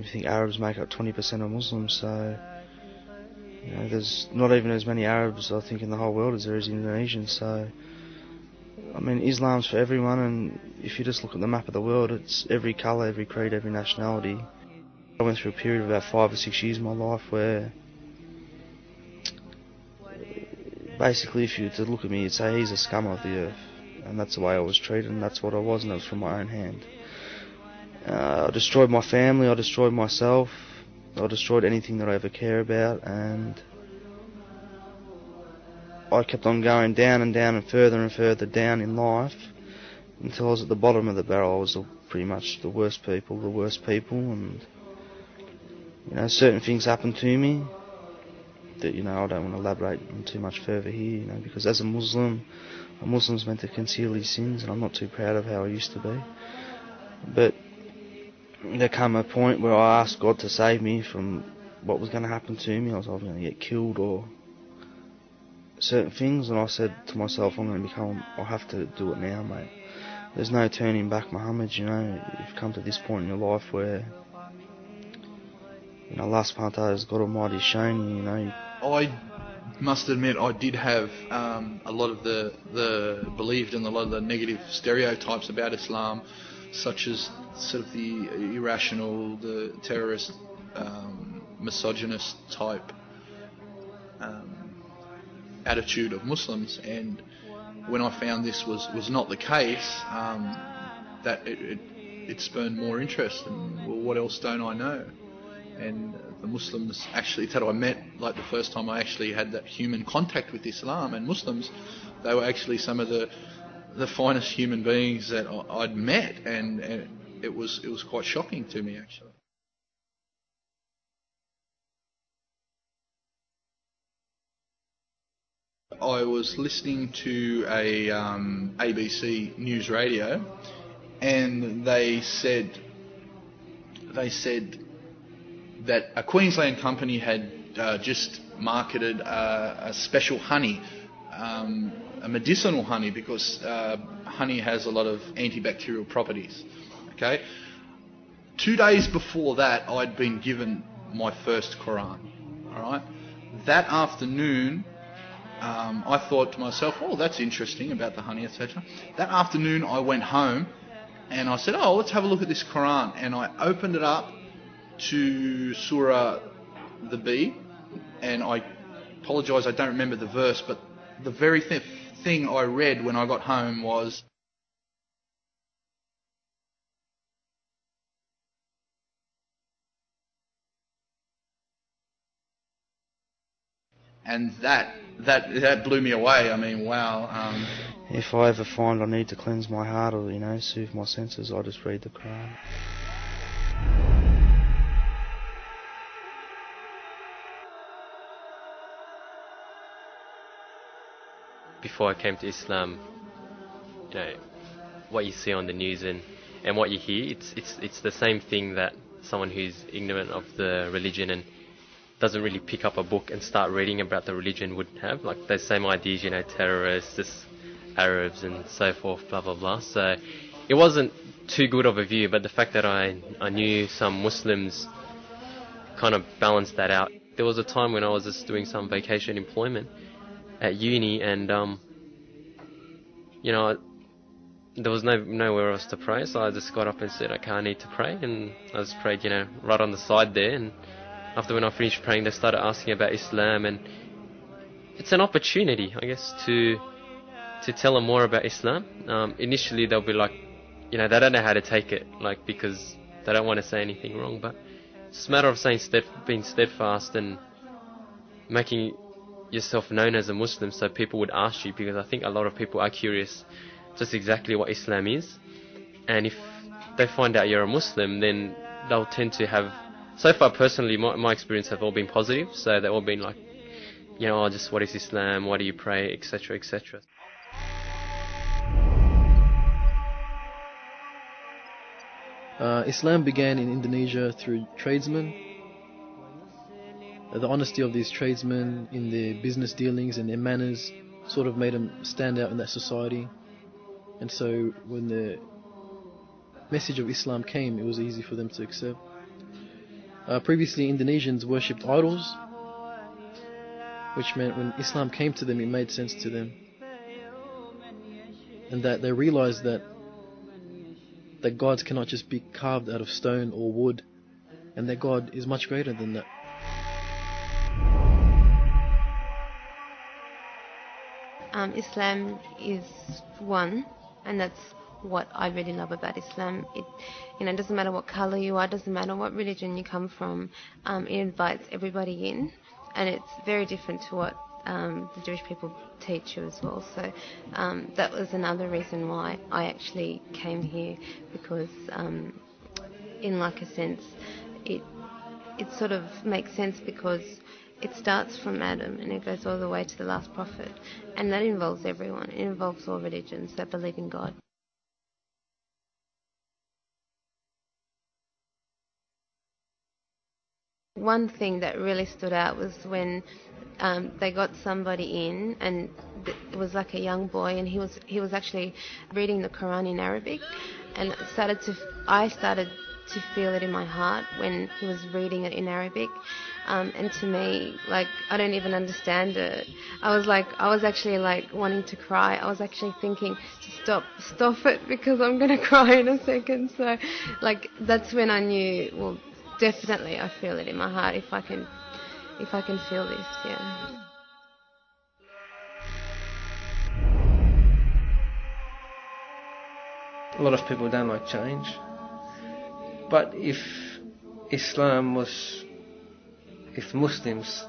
you think Arabs make up 20% of Muslims, so there's not even as many Arabs, I think, in the whole world as there is Indonesians. So, I mean, Islam's for everyone, and if you just look at the map of the world, it's every colour, every creed, every nationality. I went through a period of about 5 or 6 years of my life where basically if you were to look at me, you'd say he's a scum of the earth, and that's the way I was treated, and that's what I was, and it was from my own hand. I destroyed my family, I destroyed myself, I destroyed anything that I ever care about, and I kept on going down and down and further down in life until I was at the bottom of the barrel. I was pretty much the worst people, and certain things happened to me that I don't want to elaborate on too much further here, because as a Muslim's meant to conceal his sins, and I'm not too proud of how I used to be. But there came a point where I asked God to save me from what was going to happen to me. I was either going to get killed or certain things, and I said to myself, I'll have to do it now, mate. There's no turning back, Muhammad. You've come to this point in your life where Allah subhanahu wa ta'ala, God Almighty, has shown you, I must admit I did have a lot of the believed in a lot of the negative stereotypes about Islam, such as sort of the irrational, the terrorist, misogynist type attitude of Muslims. And when I found this was not the case, that it spurned more interest. And well, what else don't I know? And the Muslims actually that I met, like the first time I actually had that human contact with Islam and Muslims, they were actually some of the finest human beings that I'd met, and it was quite shocking to me, actually. I was listening to a ABC News Radio, and they said that a Queensland company had just marketed a special honey, a medicinal honey, because honey has a lot of antibacterial properties. Okay, 2 days before that, I'd been given my first Quran. All right, that afternoon, I thought to myself, "Oh, that's interesting about the honey, etc." That afternoon, I went home and I said, "Oh, let's have a look at this Quran." And I opened it up to Surah the B, and I apologise, I don't remember the verse, but the very thing I read when I got home was, and that blew me away. I mean, wow. If I ever find I need to cleanse my heart or soothe my senses, I just read the Quran. Before I came to Islam, what you see on the news and what you hear, it's the same thing that someone who's ignorant of the religion and doesn't really pick up a book and start reading about the religion would have. Like those same ideas, terrorists, Arabs and so forth, blah blah blah. So it wasn't too good of a view, but the fact that I knew some Muslims kind of balanced that out. There was a time when I was just doing some vacation employment at uni, and there was nowhere else to pray, so I just got up and said, okay, I need to pray, and I just prayed, right on the side there. And after when I finished praying, they started asking about Islam, and it's an opportunity, I guess, to tell them more about Islam. Initially, they'll be like, they don't know how to take it, like, because they don't want to say anything wrong, but it's a matter of being steadfast and making yourself known as a Muslim, so people would ask you, because I think a lot of people are curious just exactly what Islam is, and if they find out you're a Muslim, then they'll tend to have, so far personally, my experience have all been positive, so they've all been like, just what is Islam, why do you pray, etc, etc. Islam began in Indonesia through tradesmen. The honesty of these tradesmen in their business dealings and their manners sort of made them stand out in that society. And so when the message of Islam came, it was easy for them to accept. Previously, Indonesians worshipped idols, which meant when Islam came to them, it made sense to them. And that they realized that gods cannot just be carved out of stone or wood, and that God is much greater than that. Islam is one, and that's what I really love about Islam. It doesn't matter what color you are, doesn't matter what religion you come from. It invites everybody in, and it's very different to what the Jewish people teach you as well. So that was another reason why I actually came here, because in like a sense, it sort of makes sense because it starts from Adam and it goes all the way to the last prophet, and that involves everyone. It involves all religions that believe in God. One thing that really stood out was when they got somebody in, and it was like a young boy, and he was actually reading the Quran in Arabic, and I started to feel it in my heart when he was reading it in Arabic, and to me, like, I don't even understand it. I was actually like wanting to cry. I was actually thinking to stop it, because I'm gonna cry in a second. So, like, that's when I knew, well, definitely I feel it in my heart if I can feel this, yeah. A lot of people don't like change. But if Muslims